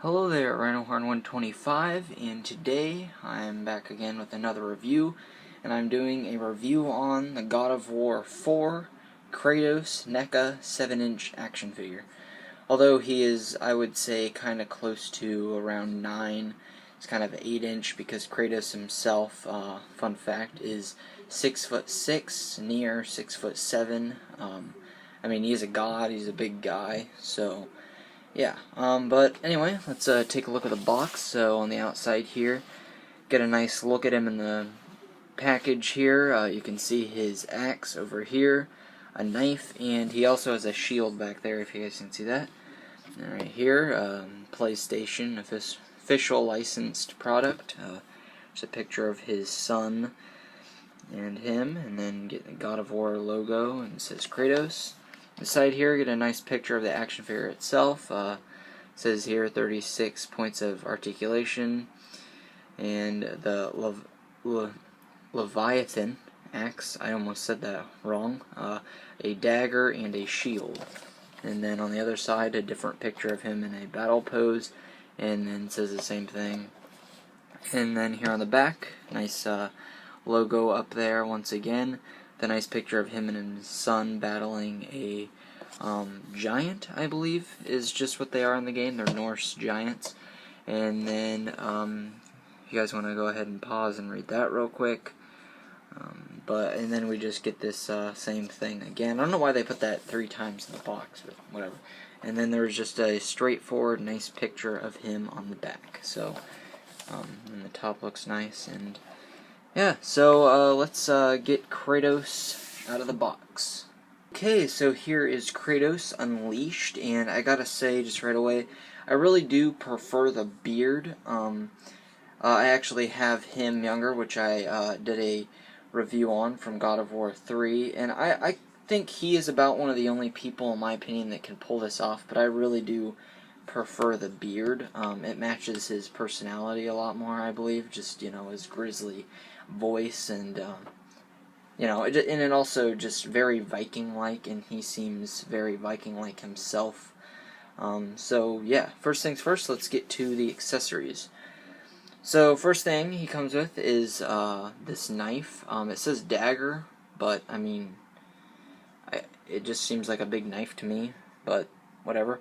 Hello there, RhinoHorn125, and today I'm back again with another review, and I'm doing a review on the God of War 4 Kratos NECA 7-inch action figure. Although he is, I would say, kind of close to around 9, it's kind of 8-inch because Kratos himself, fun fact, is 6'6", near 6'7". I mean, he's a god, he's a big guy, so yeah, but anyway, let's take a look at the box. So on the outside here, get a nice look at him in the package here. You can see his axe over here, a knife, and he also has a shield back there, if you guys can see that. And right here, PlayStation, official licensed product. There's a picture of his son and him, and then get the God of War logo, and it says Kratos. Beside here, get a nice picture of the action figure itself. It says here 36 points of articulation, and the Leviathan axe, I almost said that wrong, a dagger and a shield. And then on the other side, a different picture of him in a battle pose, and then it says the same thing. And then here on the back, nice logo up there once again. The nice picture of him and his son battling a giant, I believe, is just what they are in the game. They're Norse giants. And then, if you guys want to go ahead and pause and read that real quick. And then we just get this same thing again. I don't know why they put that 3 times in the box, but whatever. And then there's just a straightforward, nice picture of him on the back. So, and the top looks nice, and yeah, so let's get Kratos out of the box. Okay, so here is Kratos Unleashed, and I gotta say just right away, I really do prefer the beard. I actually have him younger, which I did a review on from God of War 3, and I think he is about one of the only people, in my opinion, that can pull this off, but I really do prefer the beard. It matches his personality a lot more, I believe, just, you know, his grizzly voice, and and it also just very Viking-like, and he seems very Viking-like himself. So yeah, first things first, let's get to the accessories. So first thing he comes with is this knife. It says dagger, but I mean, it just seems like a big knife to me, but whatever.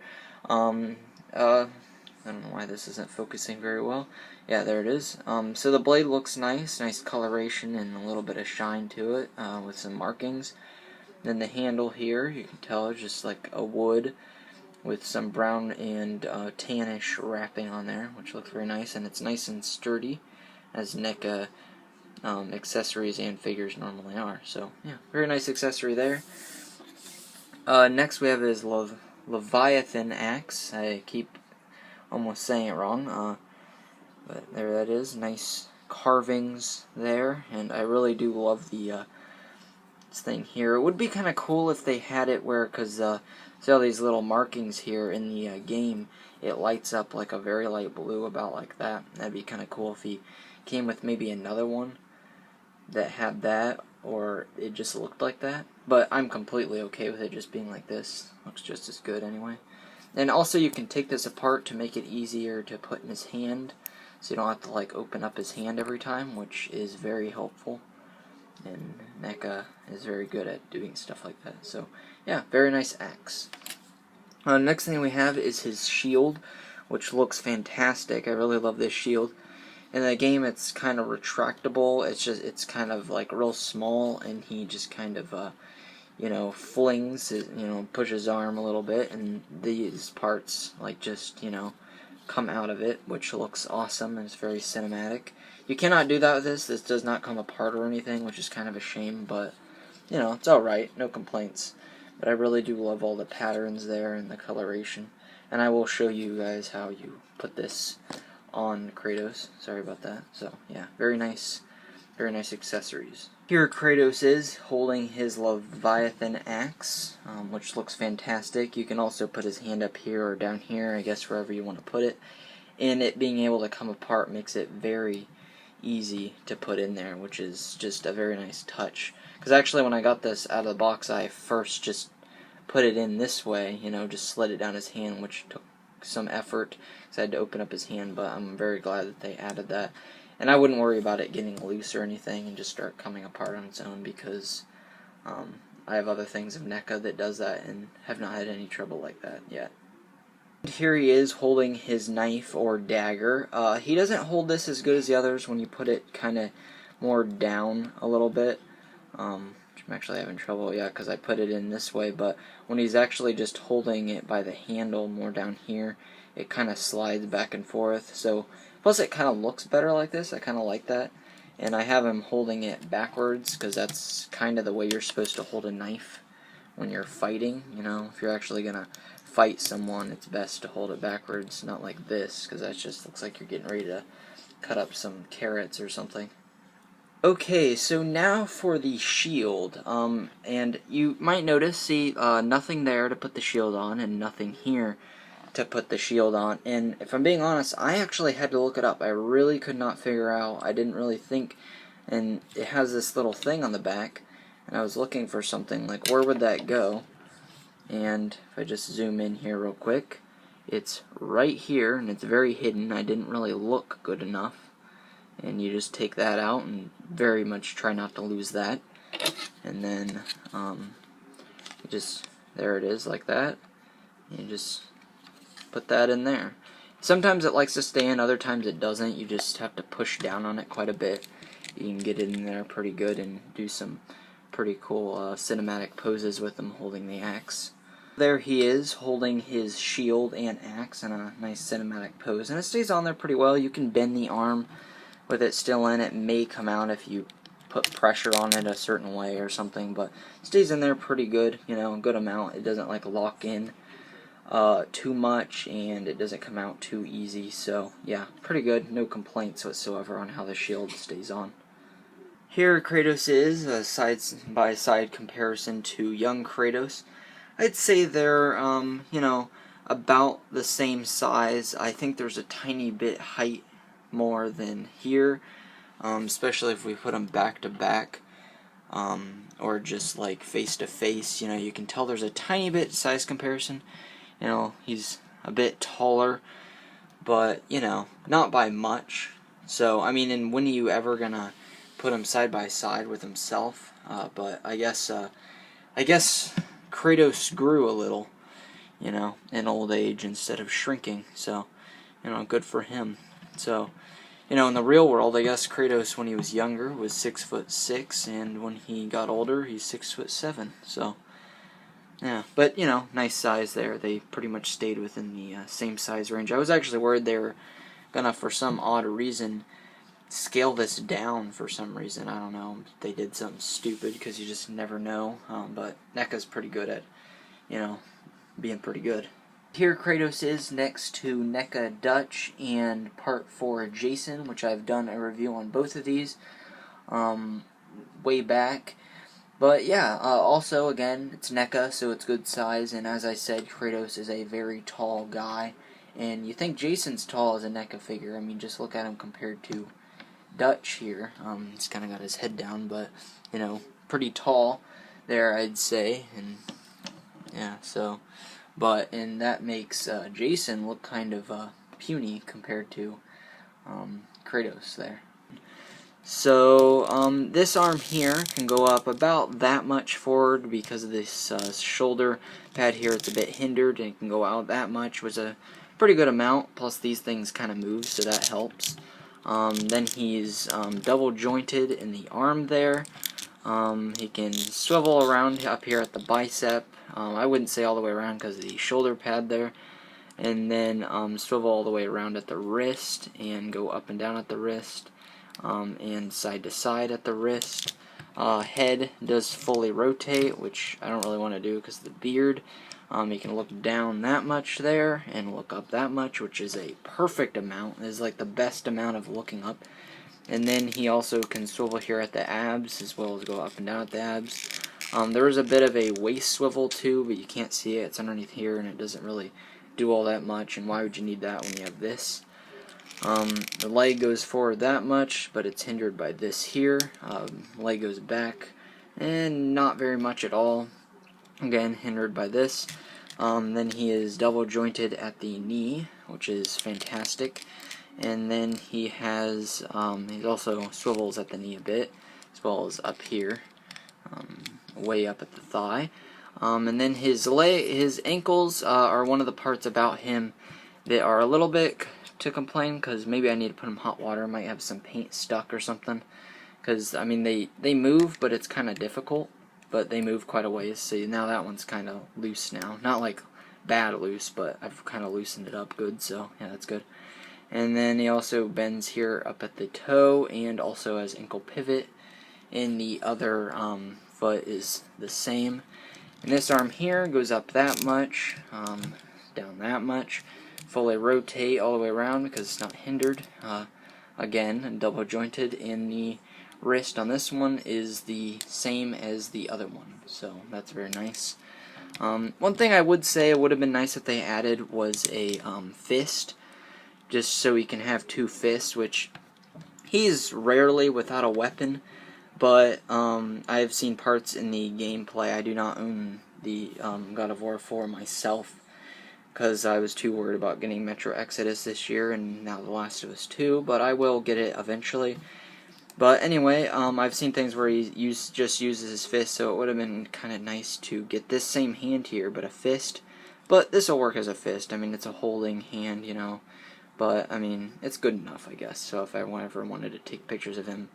I don't know why this isn't focusing very well. Yeah, there it is. So the blade looks nice coloration and a little bit of shine to it, with some markings. Then the handle here, you can tell, is just like a wood with some brown and tannish wrapping on there, which looks very nice, and it's nice and sturdy, as NECA accessories and figures normally are. So yeah, very nice accessory there. Next we have his Leviathan axe. I keep almost saying it wrong, but there that is. Nice carvings there, and I really do love the this thing here. It would be kind of cool if they had it where, because see all these little markings here in the game, it lights up like a very light blue, about like that. That'd be kind of cool if he came with maybe another one that had that, or it just looked like that. But I'm completely okay with it just being like this. Looks just as good anyway. And also you can take this apart to make it easier to put in his hand, so you don't have to like open up his hand every time, which is very helpful. And NECA is very good at doing stuff like that. So yeah, very nice axe. Next thing we have is his shield, which looks fantastic. I really love this shield. In the game, it's kind of retractable. It's kind of like real small, and he just kind of flings his, push his arm a little bit, and these parts like just come out of it, which looks awesome and it's very cinematic. You cannot do that with this. This does not come apart or anything, which is kind of a shame, but it's alright, no complaints. But I really do love all the patterns there and the coloration, and I will show you guys how you put this on Kratos. Sorry about that. So yeah, very nice accessories. Here Kratos is holding his Leviathan axe, which looks fantastic. You can also put his hand up here or down here, I guess wherever you want to put it. And it being able to come apart makes it very easy to put in there, which is just a very nice touch. Because actually when I got this out of the box, I first just put it in this way, just slid it down his hand, which took some effort because I had to open up his hand, but I'm very glad that they added that. And I wouldn't worry about it getting loose or anything and just start coming apart on its own, because I have other things of NECA that does that and have not had any trouble like that yet. Here he is holding his knife or dagger. He doesn't hold this as good as the others when you put it kind of more down a little bit. I'm actually having trouble, yeah, because I put it in this way, but when he's actually just holding it by the handle more down here, it kind of slides back and forth. So, plus it kind of looks better like this. I kind of like that. And I have him holding it backwards, because that's kind of the way you're supposed to hold a knife when you're fighting. You know, if you're actually going to fight someone, it's best to hold it backwards, not like this, because that just looks like you're getting ready to cut up some carrots or something. Okay, so now for the shield, and you might notice, see, nothing there to put the shield on, and nothing here to put the shield on. And if I'm being honest, I actually had to look it up. I really could not figure out. I didn't really think, and it has this little thing on the back, and I was looking for something like, where would that go? And if I just zoom in here real quick, it's right here, and it's very hidden. I didn't really look good enough. And you just take that out and very much try not to lose that. And then there it is like that. You just put that in there. Sometimes it likes to stay in, other times it doesn't. You just have to push down on it quite a bit. You can get it in there pretty good and do some pretty cool cinematic poses with him holding the axe. There he is holding his shield and axe in a nice cinematic pose. And it stays on there pretty well. You can bend the arm with it still in. It may come out if you put pressure on it a certain way or something, but it stays in there pretty good, you know, a good amount. It doesn't like lock in too much, and it doesn't come out too easy, so yeah, pretty good. No complaints whatsoever on how the shield stays on. Here Kratos is, a side-by-side comparison to young Kratos. I'd say they're, you know, about the same size. I think there's a tiny bit height more than here, especially if we put them back to back, or just like face to face. You know, you can tell there's a tiny bit size comparison. You know, he's a bit taller, but you know, not by much. So I mean, and when are you ever gonna put him side by side with himself? But I guess Kratos grew a little, you know, in old age instead of shrinking. So, you know, good for him. So, you know, in the real world, I guess Kratos, when he was younger, was 6'6", and when he got older, he's 6'7". So, yeah, but, you know, nice size there. They pretty much stayed within the same size range. I was actually worried they were gonna, for some odd reason, scale this down for some reason. I don't know. They did something stupid, because you just never know. But NECA's pretty good at, you know, being pretty good. Here Kratos is next to NECA Dutch and Part 4 Jason, which I've done a review on both of these way back. But yeah, also again, it's NECA, so it's good size, and as I said, Kratos is a very tall guy. And you think Jason's tall as a NECA figure. I mean, just look at him compared to Dutch here. He's kind of got his head down, but, you know, pretty tall there, I'd say. And yeah, so... and that makes Jason look kind of puny compared to Kratos there. So this arm here can go up about that much forward because of this shoulder pad here. It's a bit hindered, and it can go out that much, which is a pretty good amount. Plus these things kind of move, so that helps. Then he's double jointed in the arm there. He can swivel around up here at the bicep. I wouldn't say all the way around because of the shoulder pad there. And then swivel all the way around at the wrist and go up and down at the wrist. And side to side at the wrist. Head does fully rotate, which I don't really want to do because of the beard. You can look down that much there and look up that much, which is a perfect amount. It is like the best amount of looking up. And then he also can swivel here at the abs, as well as go up and down at the abs. There is a bit of a waist swivel too, but you can't see it. It's underneath here, and it doesn't really do all that much. And why would you need that when you have this? The leg goes forward that much, but it's hindered by this here. Leg goes back, and not very much at all. Again, hindered by this. Then he is double jointed at the knee, which is fantastic. And then he has, he also swivels at the knee a bit, as well as up here, way up at the thigh. And then his ankles are one of the parts about him that are a little bit to complain, because maybe I need to put him in hot water. Might have some paint stuck or something, because I mean they move, but it's kind of difficult. But they move quite a ways. So now that one's kind of loose now, not like bad loose, but I've kind of loosened it up good. So yeah, that's good. And then he also bends here up at the toe, and also has ankle pivot. And the other foot is the same. And this arm here goes up that much, down that much. Fully rotate all the way around because it's not hindered. Again, double jointed, and the wrist on this one is the same as the other one, so that's very nice. One thing I would say would have been nice if they added was a fist, just so he can have two fists, which he's rarely without a weapon, but I've seen parts in the gameplay. I do not own the God of War 4 myself, because I was too worried about getting Metro Exodus this year, and now The Last of Us 2, but I will get it eventually. But anyway, I've seen things where he just uses his fist, so it would have been kind of nice to get this same hand here, but a fist. But this will work as a fist. I mean, it's a holding hand, you know. But, I mean, it's good enough, I guess. So if I ever wanted to take pictures of him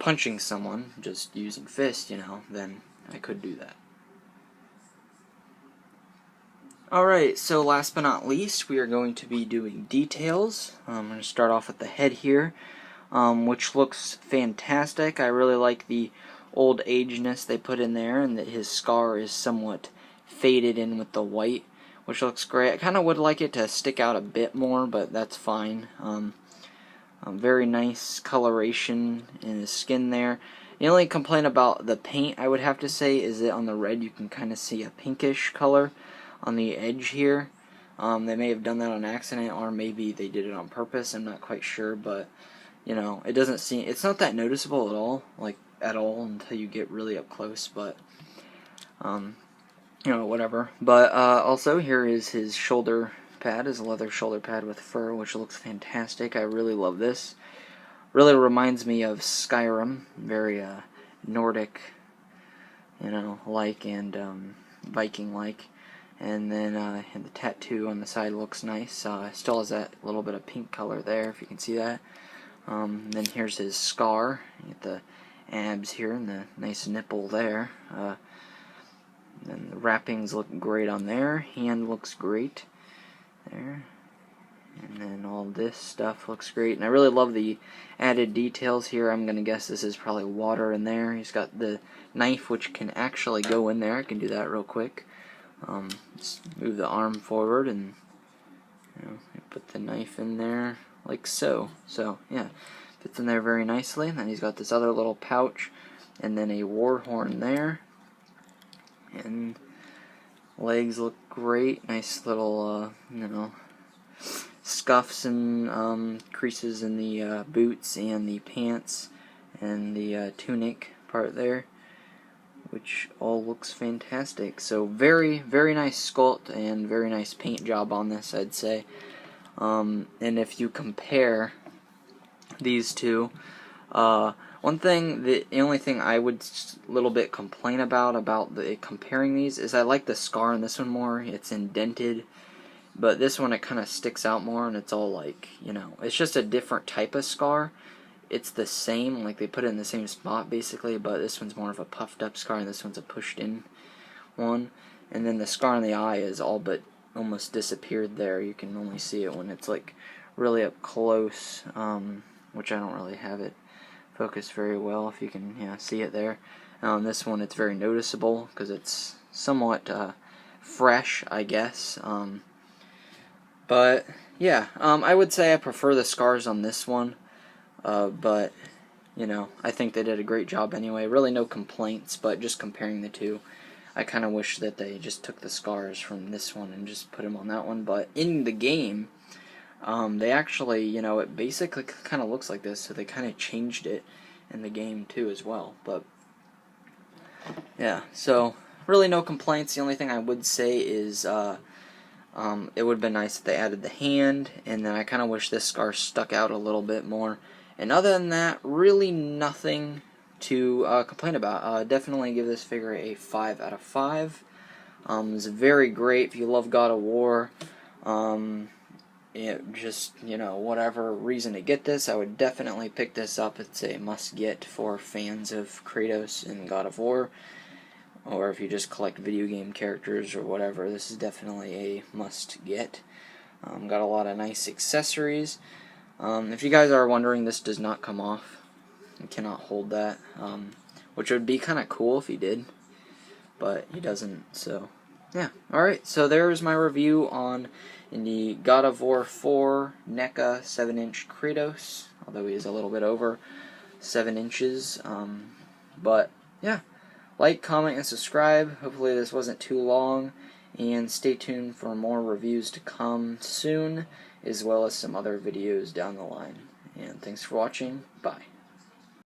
punching someone, just using fist, you know, then I could do that. Alright, so last but not least, we are going to be doing details. I'm going to start off with the head here, which looks fantastic. I really like the old ageness they put in there, and that his scar is somewhat faded in with the white, which looks great. I kind of would like it to stick out a bit more, but that's fine. Very nice coloration in his skin there. The only complaint about the paint, I would have to say, is that on the red you can kind of see a pinkish color on the edge here. They may have done that on accident, or maybe they did it on purpose. I'm not quite sure, but you know, it doesn't seem, it's not that noticeable at all, like at all, until you get really up close. But you know, whatever. But also here is his shoulder pad, his leather shoulder pad with fur, which looks fantastic. I really love this. Really reminds me of Skyrim, very Nordic, you know, like, and Viking like. And then the tattoo on the side looks nice. Still has that little bit of pink color there, if you can see that. Then here's his scar. You get the abs here and the nice nipple there. Then the wrappings look great on there. Hand looks great there. And then all this stuff looks great. And I really love the added details here. I'm going to guess this is probably water in there. He's got the knife, which can actually go in there. I can do that real quick. Just move the arm forward, and you know, put the knife in there like so. So yeah, fits in there very nicely. And then he's got this other little pouch, and then a war horn there. And legs look great. Nice little you know, scuffs and creases in the boots and the pants and the tunic part there, which all looks fantastic. So very, very nice sculpt and very nice paint job on this, I'd say. And if you compare these two, the only thing I would a little bit complain about comparing these is I like the scar on this one more. It's indented, but this one it kind of sticks out more, and it's all like, you know, it's just a different type of scar. It's the same, like they put it in the same spot basically, but this one's more of a puffed up scar and this one's a pushed in one. And then the scar on the eye is all but almost disappeared there. You can only see it when it's like really up close, which I don't really have it focused very well, if you can see it there. On this one it's very noticeable because it's somewhat fresh, I guess. But yeah, I would say I prefer the scars on this one. But, you know, I think they did a great job anyway. Really no complaints, but just comparing the two, I kind of wish that they just took the scars from this one and just put them on that one. But in the game, they actually, you know, it basically kind of looks like this, so they kind of changed it in the game too as well. But, yeah, so really no complaints. The only thing I would say is it would have been nice if they added the hand, and then I kind of wish this scar stuck out a little bit more. And other than that, really nothing to complain about. Definitely give this figure a 5 out of 5. It's very great if you love God of War. Just, whatever reason to get this, I would definitely pick this up. It's a must-get for fans of Kratos and God of War. Or if you just collect video game characters or whatever, this is definitely a must-get. Got a lot of nice accessories. If you guys are wondering, this does not come off. You cannot hold that, which would be kind of cool if he did, but he doesn't, so yeah. Alright, so there's my review on the God of War 4 NECA 7-inch Kratos, although he is a little bit over 7 inches, but yeah. Like, comment, and subscribe. Hopefully this wasn't too long, and stay tuned for more reviews to come soon, as well as some other videos down the line. And thanks for watching. Bye.